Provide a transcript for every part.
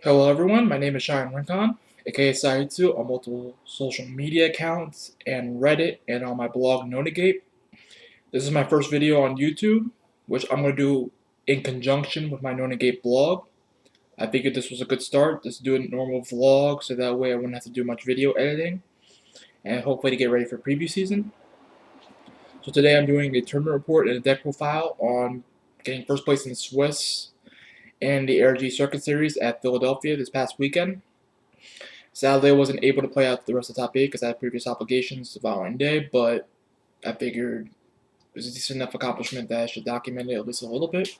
Hello everyone, my name is Shine Rincon, aka Sayutsu on multiple social media accounts and Reddit and on my blog Nonagate. This is my first video on YouTube, which I'm going to do in conjunction with my Nonagate blog. I figured this was a good start, just do a normal vlog so that way I wouldn't have to do much video editing and hopefully to get ready for preview season. So today I'm doing a tournament report and a deck profile on getting first place in Swiss and the ARG Circuit Series at Philadelphia this past weekend. Sadly, I wasn't able to play out the rest of the top 8 because I had previous obligations the following day, but I figured it was a decent enough accomplishment that I should document it at least a little bit.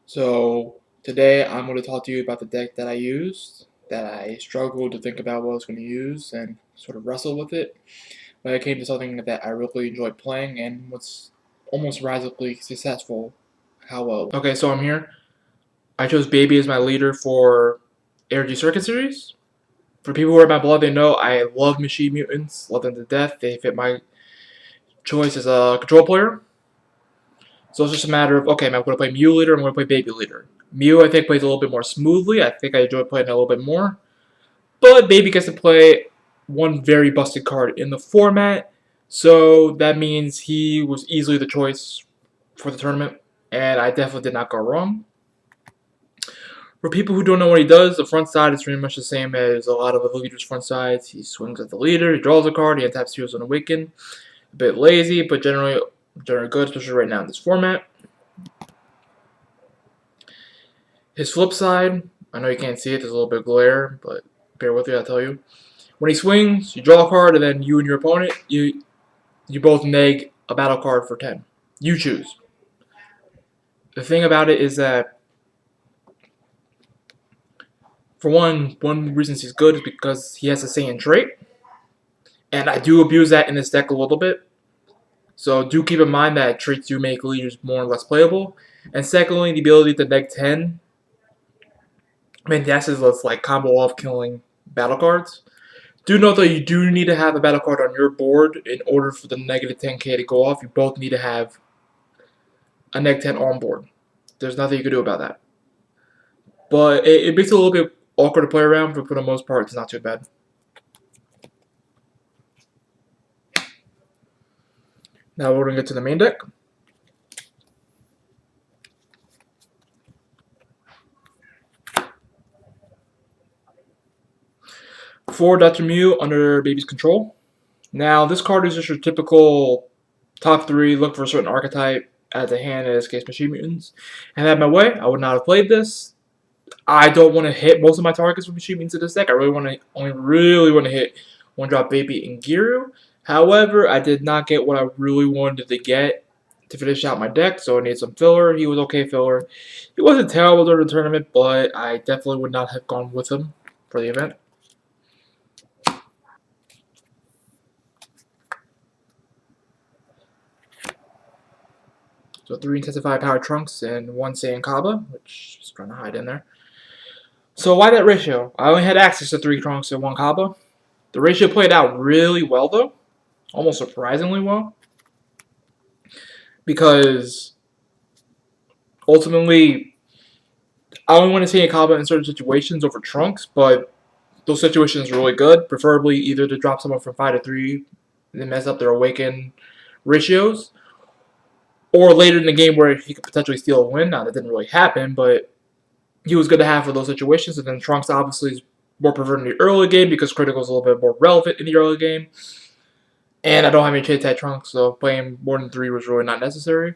So today I'm going to talk to you about the deck that I used, that I struggled to think about what I was going to use and sort of wrestle with it. But I came to something that I really enjoyed playing and was almost radically successful. How well? Okay, so I'm here. I chose Baby as my leader for ARG Circuit Series. For people who are my blood, they know I love Machine Mutants, love them to death. They fit my choice as a control player. So it's just a matter of, okay, am I going to play Mew leader or am I going to play Baby leader? Mew, I think, plays a little bit more smoothly. I think I enjoy playing it a little bit more. But Baby gets to play one very busted card in the format. So that means he was easily the choice for the tournament. And I definitely did not go wrong. For people who don't know what he does, the front side is pretty much the same as a lot of the leaders' front sides. He swings at the leader, he draws a card, he untaps Heroes on Awaken. A bit lazy, but generally good, especially right now in this format. His flip side, I know you can't see it, there's a little bit of glare, but bear with me, I'll tell you. When he swings, you draw a card, and then you and your opponent, you both neg a battle card for 10. You choose. The thing about it is that, for one reason he's good is because he has a Saiyan trait. And I do abuse that in this deck a little bit. So do keep in mind that traits do make leaders more or less playable. And secondly, the ability to neg 10. I mean, that's just like combo off killing battle cards. Do note that you do need to have a battle card on your board in order for the negative 10k to go off. You both need to have a neg 10 on board. There's nothing you can do about that. But it makes it a little bit awkward to play around, but for the most part, it's not too bad. Now we're going to get to the main deck. For Dr. Mew under Baby's control. Now this card is just your typical top 3, look for a certain archetype, add to hand, in this case Machine Mutants. And had my way, I would not have played this. I don't want to hit most of my targets with Machine Mutants in this deck. I only really want to hit 1-drop Baby and Giru. However, I did not get what I really wanted to get to finish out my deck, so I need some filler. He was okay filler. He wasn't terrible during the tournament, but I definitely would not have gone with him for the event. So 3 intensified power trunks and 1 Saiyan Kaba, which is trying to hide in there. So why that ratio? I only had access to 3 trunks and 1 Kaba. The ratio played out really well though. Almost surprisingly well. Because ultimately, I only want to see a Kaba in certain situations over trunks, but those situations are really good. Preferably either to drop someone from 5 to 3 and then mess up their awaken ratios, or later in the game where he could potentially steal a win. Now that didn't really happen, but he was good to have for those situations. And then trunks obviously is more preferred in the early game because critical is a little bit more relevant in the early game. And I don't have any chase type trunks, so playing more than 3 was really not necessary.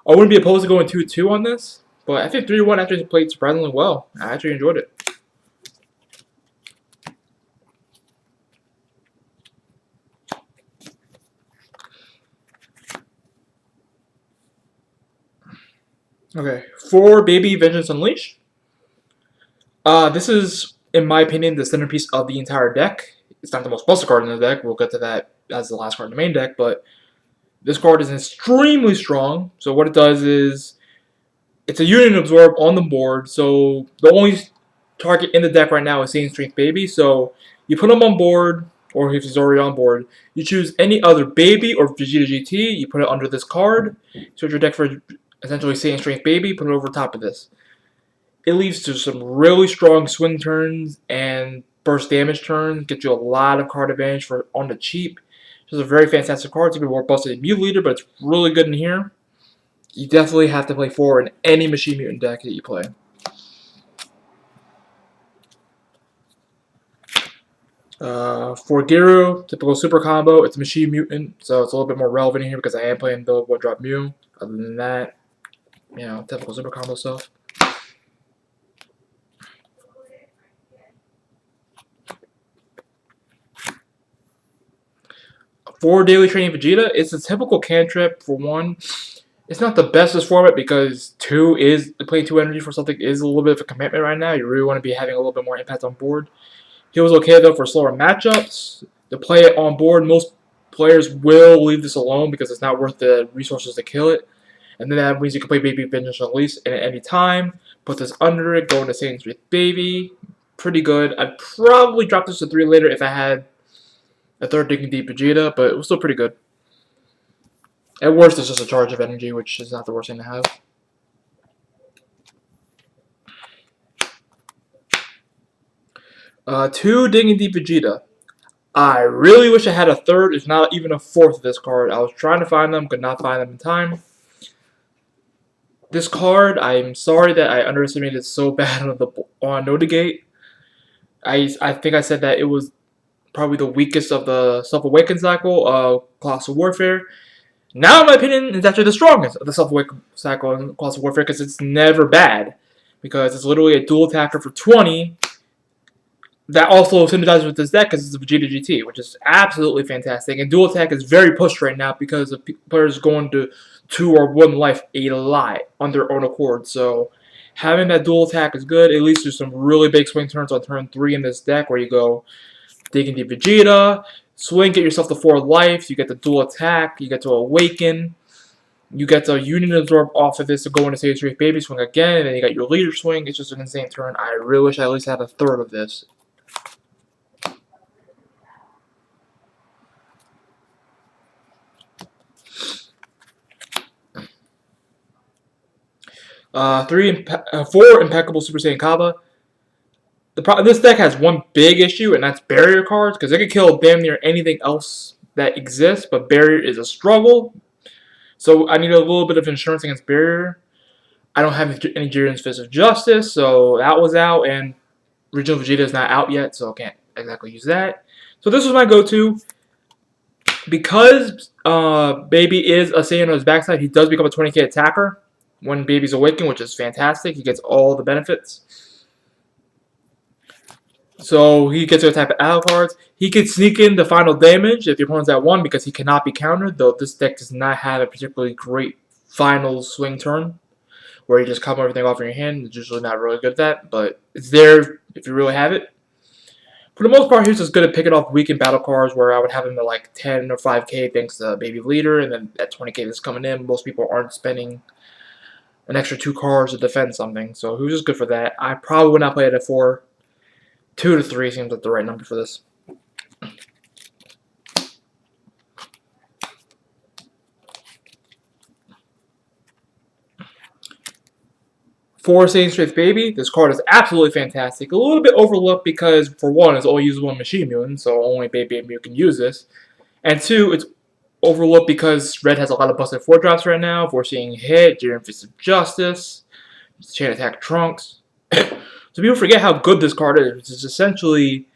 I wouldn't be opposed to going 2-2 on this, but I think 3-1 actually played surprisingly well. I actually enjoyed it. Okay, for Baby Vengeance Unleashed. This is, in my opinion, the centerpiece of the entire deck. It's not the most busted card in the deck. We'll get to that as the last card in the main deck, but this card is extremely strong. So what it does is, it's a unit absorb on the board. So the only target in the deck right now is Saiyan Strength Baby. So you put him on board, or if he's already on board, you choose any other Baby or Vegeta GT. You put it under this card. So your deck for essentially Saiyan Strength Baby, put it over top of this. It leads to some really strong swing turns and burst damage turns. Gets you a lot of card advantage for on the cheap. It's a very fantastic card. It's even more busted than Mute Leader, but it's really good in here. You definitely have to play 4 in any Machine Mutant deck that you play. For Giru, typical super combo, it's Machine Mutant, so it's a little bit more relevant here because I am playing build what drop Mew. Other than that, you know, typical super combo stuff. For Daily Training Vegeta, it's a typical cantrip for 1. It's not the bestest format because 2 is playing 2 energy for something is a little bit of a commitment right now. You really want to be having a little bit more impact on board. He was okay though for slower matchups. To play it on board, most players will leave this alone because it's not worth the resources to kill it. And then that means you can play Baby Vengeance Unleashed at any time. Put this under it, go into Saiyan 3 Baby. Pretty good. I'd probably drop this to 3 later if I had a 3rd Digging Deep Vegeta, but it was still pretty good. At worst, it's just a charge of energy, which is not the worst thing to have. 2 Digging Deep Vegeta. I really wish I had a 3rd, if not even a 4th of this card. I was trying to find them, could not find them in time. This card, I'm sorry that I underestimated it so bad on Notigate. I think I said that it was probably the weakest of the Self-Awaken cycle of Colossal Warfare. Now, in my opinion, it's actually the strongest of the Self-Awaken cycle in Colossal Warfare because it's never bad. Because it's literally a dual attacker for 20 that also synergizes with this deck because it's a Vegeta GT, which is absolutely fantastic. And dual attack is very pushed right now because of players going to 2 or 1 life a lot on their own accord. So having that dual attack is good. It leads to some really big swing turns on turn 3 in this deck where you go Digging Deep Vegeta, swing, get yourself to 4 life, you get the dual attack, you get to awaken, you get the Union Absorb off of this to go into Saiyan 3 Baby, swing again, and then you got your leader swing. It's just an insane turn. I really wish I at least had a 3rd of this. Four Impeccable Super Saiyan Kaba. This deck has one big issue, and that's barrier cards, because it can kill damn near anything else that exists, but barrier is a struggle. So I need a little bit of insurance against barrier. I don't have any Jiren's Fist of Justice, so that was out, and Regional Vegeta is not out yet, so I can't exactly use that. So this was my go-to. Because Baby is a Saiyan on his backside, he does become a 20k attacker when Baby's awakened, which is fantastic. He gets all the benefits. So he gets to attack the battle cards. He can sneak in the final damage if your opponent's at 1 because he cannot be countered, though this deck does not have a particularly great final swing turn where you just come everything off in your hand. It's usually not really good at that, but it's there if you really have it. For the most part, he's just good at picking off weakened battle cards where I would have him at like 10 or 5k thanks to Baby Leader, and then at 20k that's coming in, most people aren't spending an extra 2 cards to defend something, so he was just good for that. I probably would not play it at 4. 2 to 3 seems like the right number for this. For Saiyan Strength Baby, this card is absolutely fantastic. A little bit overlooked because, for 1, it's only usable in Machine Mutant, so only Baby and Mew can use this. And 2, it's overlooked because Red has a lot of busted 4-drops right now. If we're seeing Hit, Jiren Fist of Justice, Chain Attack Trunks. So people forget how good this card is. It's essentially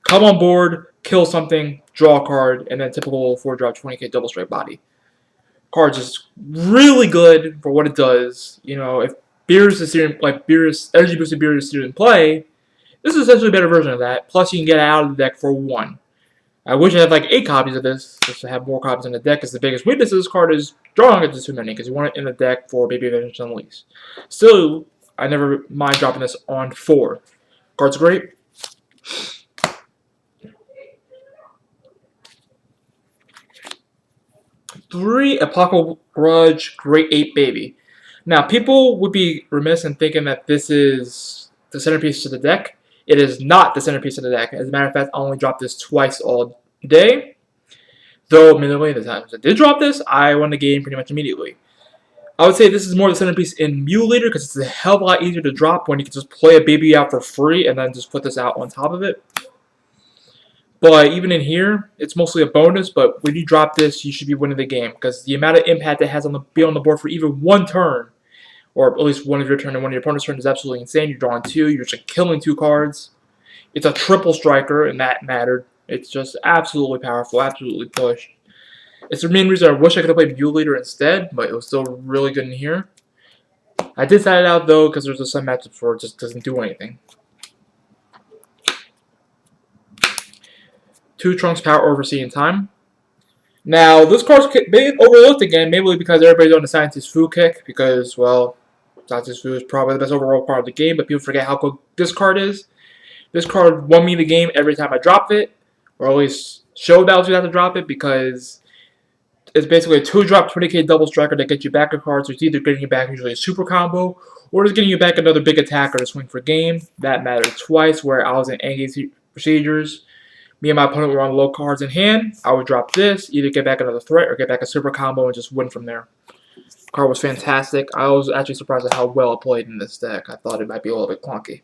come on board, kill something, draw a card, and then typical 4-drop 20k double strike body. Card's just really good for what it does. You know, if Beerus is here, like Beerus, energy boosted Beerus is here in play, this is essentially a better version of that. Plus, you can get it out of the deck for 1. I wish I had like 8 copies of this, just to have more copies in the deck, because the biggest weakness of this card is drawing it to too many, because you want it in the deck for Baby Vengeance Unleashed. Still, I never mind dropping this on 4. Card's great. Three, Apocalypse Grudge Great Ape Baby. Now, people would be remiss in thinking that this is the centerpiece to the deck. It is not the centerpiece of the deck. As a matter of fact, I only dropped this twice all day. Though, admittedly, the times I did drop this, I won the game pretty much immediately. I would say this is more the centerpiece in Mutilator because it's a hell of a lot easier to drop when you can just play a baby out for free and then just put this out on top of it. But even in here, it's mostly a bonus, but when you drop this, you should be winning the game because the amount of impact it has on the board for even one turn, or at least one of your turn and one of your opponent's turn, is absolutely insane. You're drawing 2, you're just killing 2 cards. It's a triple striker, and that mattered. It's just absolutely powerful, absolutely pushed. It's the main reason I wish I could have played Mutilator instead, but it was still really good in here. I did side it out though because there's some matchups where it just doesn't do anything. 2 Trunks Power Overseeing Time. Now, this card's been overlooked again, mainly because everybody's on the Scientist Fu kick, because, well, Scientist Fu is probably the best overall part of the game, but people forget how good this card is. This card won me the game every time I dropped it, or at least showed that I was going to have to drop it, because it's basically a 2-drop 20k double striker that gets you back a card, so it's either getting you back usually a super combo, or it's getting you back another big attacker to swing for game. That mattered twice, where I was in engage procedures. Me and my opponent were on low cards in hand. I would drop this, either get back another threat or get back a super combo and just win from there. Card was fantastic. I was actually surprised at how well it played in this deck. I thought it might be a little bit clunky.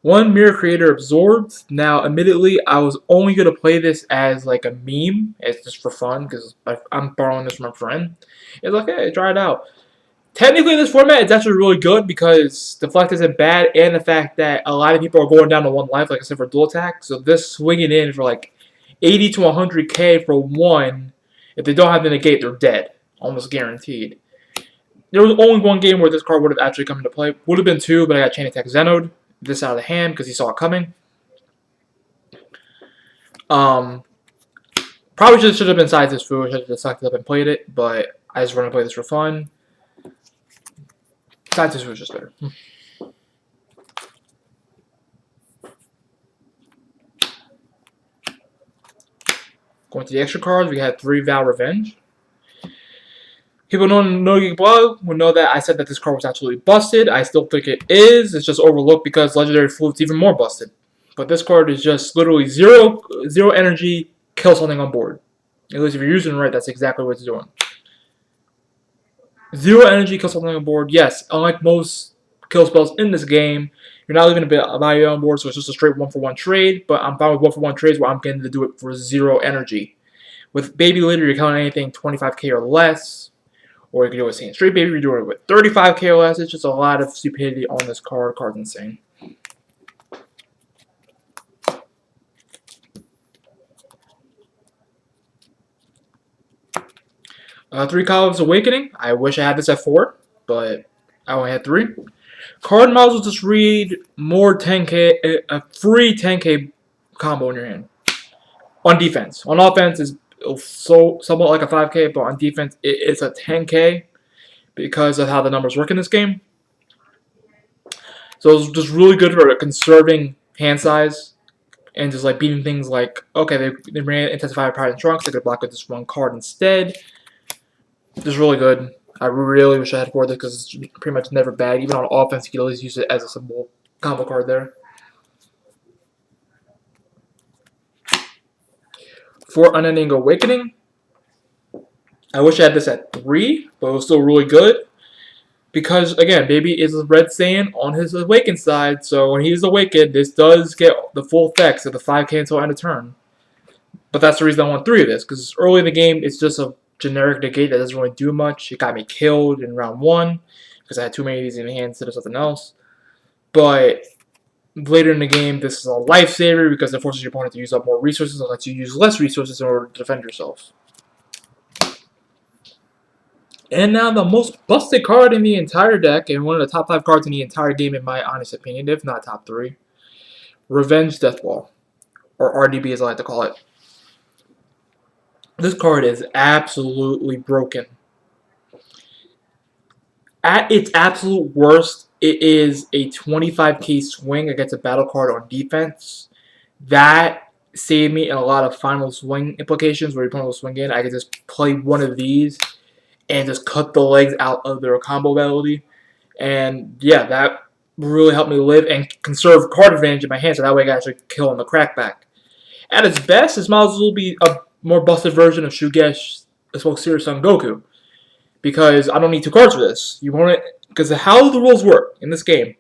1 Mirror Creator Absorbed. Now, admittedly, I was only going to play this as like a meme. It's just for fun because I'm borrowing this from a friend. It's like, hey, try it out. Technically, in this format, it's actually really good because Deflect isn't bad, and the fact that a lot of people are going down to 1 life, like I said, for dual attack. So this swinging in for like 80 to 100k for 1, if they don't have the negate, they're dead. Almost guaranteed. There was only 1 game where this card would have actually come into play. Would have been 2, but I got Chain Attack Zenoed this out of the hand because he saw it coming. Probably should have been Scientist Fu. I should have just sucked it up and played it, but I just want to play this for fun. Scientist Fu was just better. Going to the extra cards, we had 3 Vow Revenge. People know Geek Blog will know that I said that this card was absolutely busted. I still think it is. It's just overlooked because Legendary Flute's even more busted. But this card is just literally zero energy, kill something on board. At least if you're using it right, that's exactly what it's doing. 0 energy, kill something on board. Yes, unlike most kill spells in this game, you're not leaving a value on board, so it's just a straight 1-for-1 trade. But I'm fine with 1-for-1 trades where I'm getting to do it for 0 energy. With Baby Later, you're counting anything 25k or less. Or you can do it with Straight Baby, you're doing it with 35k or less. It's just a lot of stupidity on this card. Card's insane. Three Columns Awakening. I wish I had this at 4, but I only had 3. Card models will just read more 10k, a free 10k combo in your hand. On defense. On offense is somewhat like a 5k, but on defense it's a 10k because of how the numbers work in this game. So it's just really good for conserving hand size and just like beating things like, okay, they ran Intensified Pride and Trunks, they could block with this 1 card instead. Just really good. I really wish I had 4 of this because it's pretty much never bad. Even on offense, you can always use it as a simple combo card there. 4 Unending Awakening. I wish I had this at 3, but it was still really good. Because, again, Baby is a red Saiyan on his Awakened side, so when he's awakened, this does get the full effects of the 5k until end of turn. But that's the reason I want 3 of this, because early in the game, it's just a generic negate that doesn't really do much. It got me killed in round 1, because I had too many of these in hand instead of something else. But later in the game, this is a lifesaver because it forces your opponent to use up more resources and lets you use less resources in order to defend yourself. And now the most busted card in the entire deck, and one of the top 5 cards in the entire game in my honest opinion, if not top 3. Revenge Deathball, or RDB as I like to call it. This card is absolutely broken. At its absolute worst, it is a 25k swing against a battle card on defense. That saved me in a lot of final swing implications where your opponent will swing in. I could just play one of these and just cut the legs out of their combo ability. And yeah, that really helped me live and conserve card advantage in my hand, so that way I can actually kill on the crackback. At its best, this model will be a more busted version of Shugesh Xbox Series Son Goku. Because I don't need 2 cards for this. You want it because how the rules work in this game.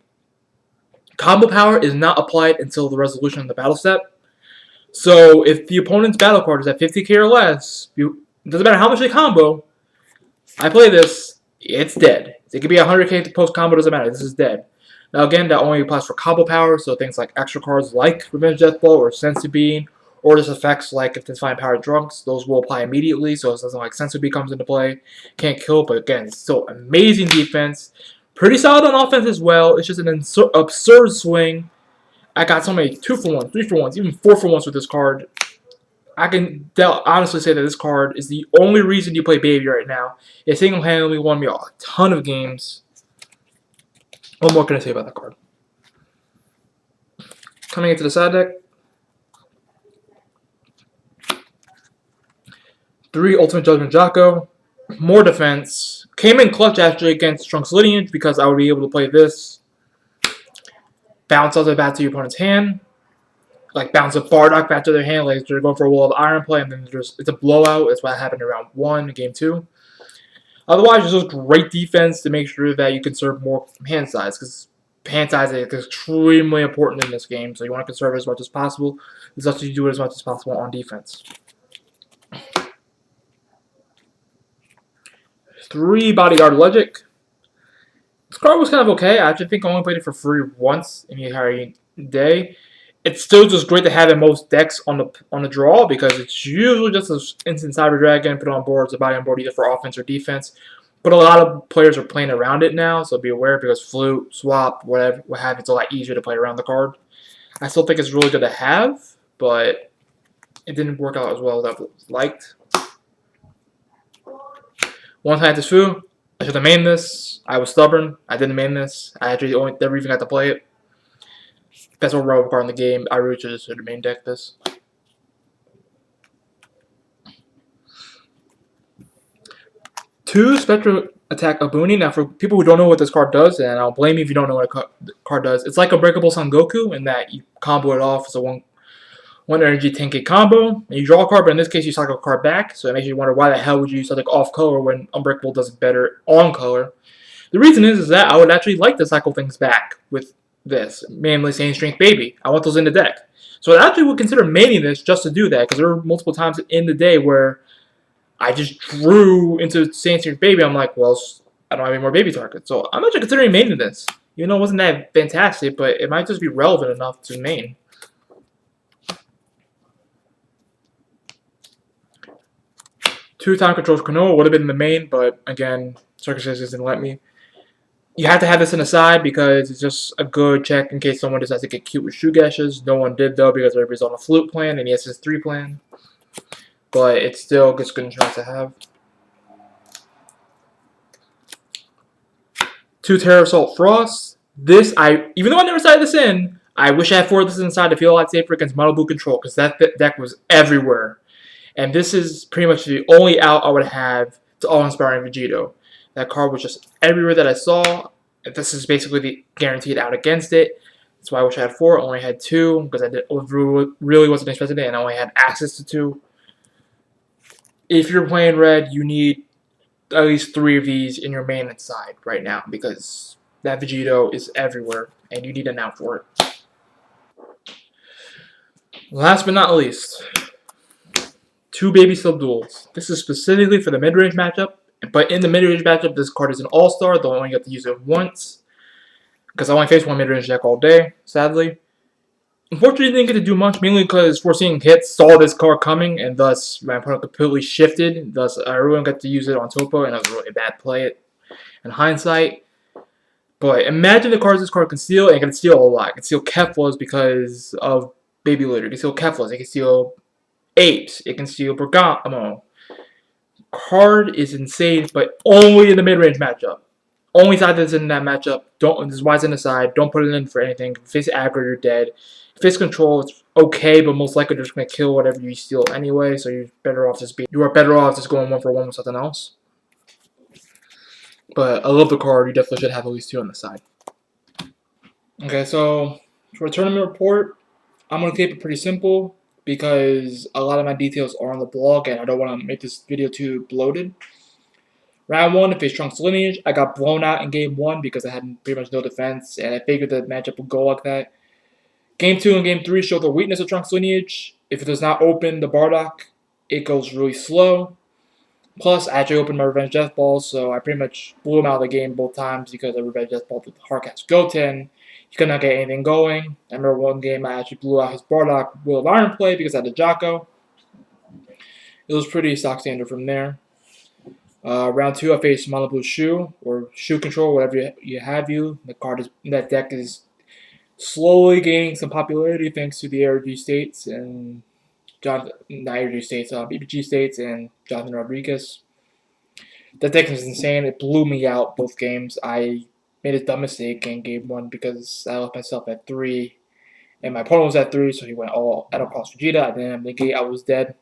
Combo power is not applied until the resolution of the battle step. So if the opponent's battle card is at 50k or less, it doesn't matter how much they combo. I play this, it's dead. It could be 100k post combo, doesn't matter. This is dead. Now again, that only applies for combo power, so things like extra cards like Revenge Death Blow or Sensu Bean, or just effects like if it's Fine Power Drunks, those will apply immediately, so it doesn't like Sensu Bean comes into play. Can't kill, but again, it's still amazing defense. Pretty solid on offense as well. It's just an absurd swing. I got so many 2-for-1s, 3-for-1s, even 4-for-1s with this card. I can honestly say that this card is the only reason you play Baby right now. It single-handedly won me a ton of games. What more can I say about that card? Coming into the side deck, 3 Ultimate Judgment Jocko, more defense. Came in clutch actually against Trunks Lineage because I would be able to play this. Bounce other back to your opponent's hand. Like bounce a Bardock back to their hand, like they're going for a Wall of Iron play, and then it's a blowout. That's what happened in round 1, game 2. Otherwise, it's just great defense to make sure that you conserve more hand size, because hand size is extremely important in this game, so you want to conserve it as much as possible. It's up to you do it as much as possible on defense. 3 Bodyguard Logic. This card was kind of okay. I actually think I only played it for free once in the entire day. It's still just great to have in most decks on the draw because it's usually just an instant Cyber Dragon, put it on board, it's a body on board either for offense or defense. But a lot of players are playing around it now, so be aware because Flute, Swap, whatever, what have you, it's a lot easier to play around the card. I still think it's really good to have, but it didn't work out as well as I liked. One time this Fu, I should have mained this. I was stubborn. I didn't main this. I actually never even got to play it. Best overall card in the game. I really should have main deck this. Two Spectral Attack Abuni. Now, for people who don't know what this card does, and I'll blame you if you don't know what the card does, it's like Unbreakable Son Goku in that you combo it off as a one energy 10k combo, and you draw a card, but in this case you cycle a card back, so it makes you wonder why the hell would you use something off color when Unbreakable does it better on color. The reason is that I would actually like to cycle things back with this, mainly Saiyan Strength Baby. I want those in the deck. So I actually would consider maining this just to do that, because there were multiple times in the day where I just drew into Saiyan Strength Baby. I'm like, well, I don't have any more baby targets. So I'm actually considering maining this. Even though it wasn't that fantastic, but it might just be relevant enough to main. Two Time Controls Konoha would have been in the main, but again, circumstances didn't let me. You have to have this in the side because it's just a good check in case someone decides to get cute with Shugeshes. No one did though because everybody's on a Flute plan and he has his 3 plan. But it's still just good insurance to have. 2 Terror Assault Frost. This, even though I never sided this in, I wish I had 4 of this inside to feel a lot safer against Metal Blue Control because that deck was everywhere. And this is pretty much the only out I would have to All-Inspiring Vegito. That card was just everywhere that I saw. This is basically the guaranteed out against it. That's why I wish I had 4. I only had 2 because I really wasn't expecting it and I only had access to 2. If you're playing red, you need at least 3 of these in your main side right now because that Vegito is everywhere and you need an out for it. Last but not least, 2 Baby Subduals. This is specifically for the mid-range matchup, but in the mid-range matchup, this card is an all-star, though I only get to use it once, because I only face one mid-range deck all day, sadly. Unfortunately, I didn't get to do much, mainly because Foreseeing Hits saw this card coming, and thus my opponent completely shifted, thus I really got to use it on Topo, and it was a really bad play in hindsight. But imagine the cards this card can steal, and it can steal a lot. It can steal Keflas because of Baby Litter. It can steal Keflas, it can steal Apes, it can steal Bergamo. Card is insane, but only in the mid-range matchup. Only side that's in that matchup. This is why it's in the side. Don't put it in for anything. If it's aggro, you're dead. If it's control, it's okay, but most likely they're just gonna kill whatever you steal anyway. So you are better off just going 1-for-1 with something else. But I love the card. You definitely should have at least 2 on the side. Okay, so for a tournament report, I'm gonna keep it pretty simple. because a lot of my details are on the blog and I don't want to make this video too bloated. Round 1, I faced Trunks Lineage. I got blown out in Game 1 because I had pretty much no defense, and I figured the matchup would go like that. Game 2 and Game 3 show the weakness of Trunks Lineage. If it does not open the Bardock, it goes really slow. Plus, I actually opened my Revenge Death Balls, so I pretty much blew him out of the game both times because I Revenge Death Ball to Hardcast Goten. He could not get anything going. I remember one game I actually blew out his Bardock Will of Iron play because I had the Jocko. It was pretty stock standard from there. Round 2, I faced Mono Blue Shu, or Shu Control, whatever you have. That deck is slowly gaining some popularity thanks to the ARG States and BBG States and Jonathan Rodriguez. That deck is insane. It blew me out both games. I made a dumb mistake in Game 1 because I left myself at 3, and my opponent was at 3, so he went all at across Vegeta. I didn't have the gate. I was dead.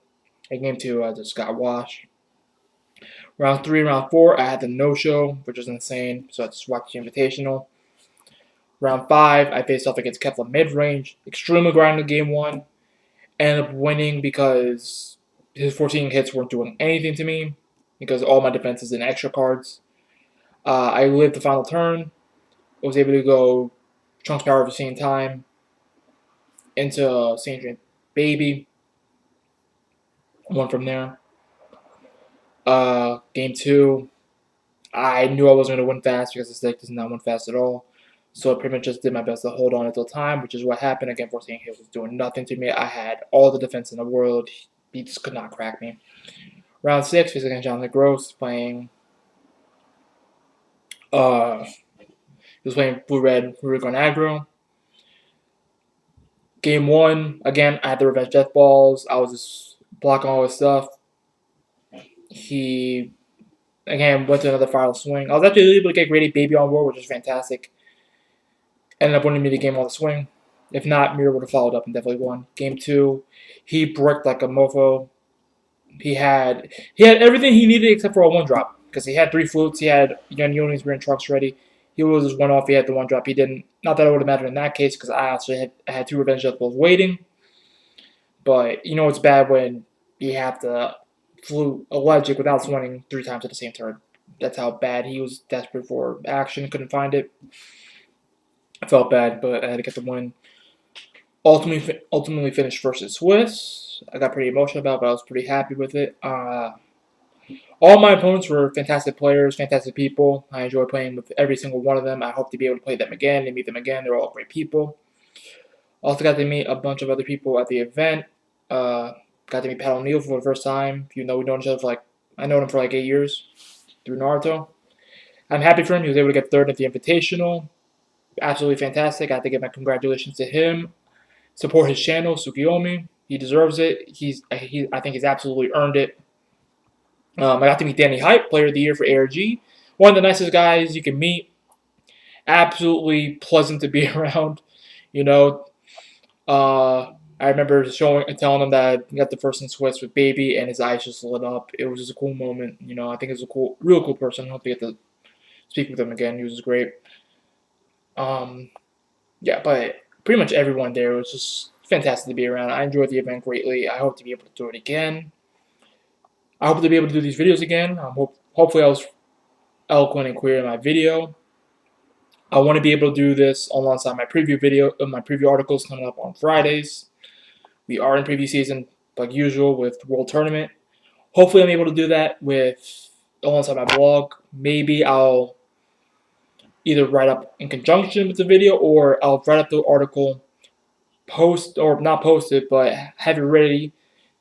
In Game 2, I just got washed. Round 3, Round 4, I had the no-show, which was insane, so I just watched the Invitational. Round 5, I faced off against Kefla mid-range. Extremely grinded Game 1. Ended up winning because his 14 hits weren't doing anything to me because all my defenses and extra cards. I lived the final turn. I was able to go Trunks Power at the same time into Saint Drain Baby. Won from there. Game 2, I knew I wasn't going to win fast because this deck does not win fast at all. So I pretty much just did my best to hold on until time, which is what happened. Again, 14 hits was doing nothing to me. I had all the defense in the world. He just could not crack me. Round 6, facing against Jonathan Gross, playing he was playing Blue-Red Rurigon Aggro. Game 1, again, I had the Revenge Death Balls. I was just blocking all his stuff. He, again, went to another final swing. I was actually able to get Grady Baby on board, which is fantastic. Ended up winning me the game on the swing. If not, Mira would have followed up and definitely won. Game 2, he bricked like a mofo. He had everything he needed except for a 1-drop. Because he had 3 flutes, he had Yoni's Rear Trunks ready. He was just 1-off, he had the 1-drop. He didn't. Not that it would have mattered in that case, because I actually had 2 Revenge Death Balls waiting. But you know it's bad when you have to flute a Legic without swinging 3 times at the same turn. That's how bad he was desperate for action, couldn't find it. I felt bad, but I had to get the win. Ultimately finished first at Swiss. I got pretty emotional about it, but I was pretty happy with it. All my opponents were fantastic players, fantastic people. I enjoy playing with every single one of them. I hope to be able to play them again and meet them again. They're all great people. Also got to meet a bunch of other people at the event. Got to meet Pat O'Neil for the first time. You know, we've known each other for I known him for 8 years through Naruto. I'm happy for him. He was able to get 3rd at the Invitational. Absolutely fantastic. I have to give my congratulations to him. Support his channel, Tsukiyomi. He deserves it. I think he's absolutely earned it. I got to meet Danny Hype, Player of the Year for ARG. One of the nicest guys you can meet. Absolutely pleasant to be around. You know, I remember telling him that I got the first in Swiss with Baby, and his eyes just lit up. It was just a cool moment. You know, I think he's a real cool person. I hope to get to speak with him again. He was great. Yeah, but pretty much everyone there was just fantastic to be around. I enjoyed the event greatly. I hope to be able to do it again. I hope to be able to do these videos again. Hopefully I was eloquent and clear in my video. I want to be able to do this alongside my preview articles coming up on Fridays. We are in preview season, like usual, with World Tournament. Hopefully I'm able to do that alongside my blog. Maybe I'll either write up in conjunction with the video, or I'll write up the article, not post it, but have it ready,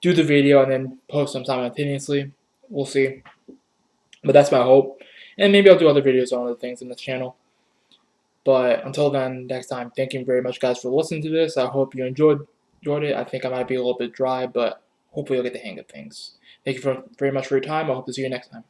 do the video, and then post them simultaneously. We'll see. But that's my hope. And maybe I'll do other videos on other things in this channel. But until then, next time, thank you very much, guys, for listening to this. I hope you enjoyed it. I think I might be a little bit dry, but hopefully you'll get the hang of things. Thank you very much for your time. I hope to see you next time.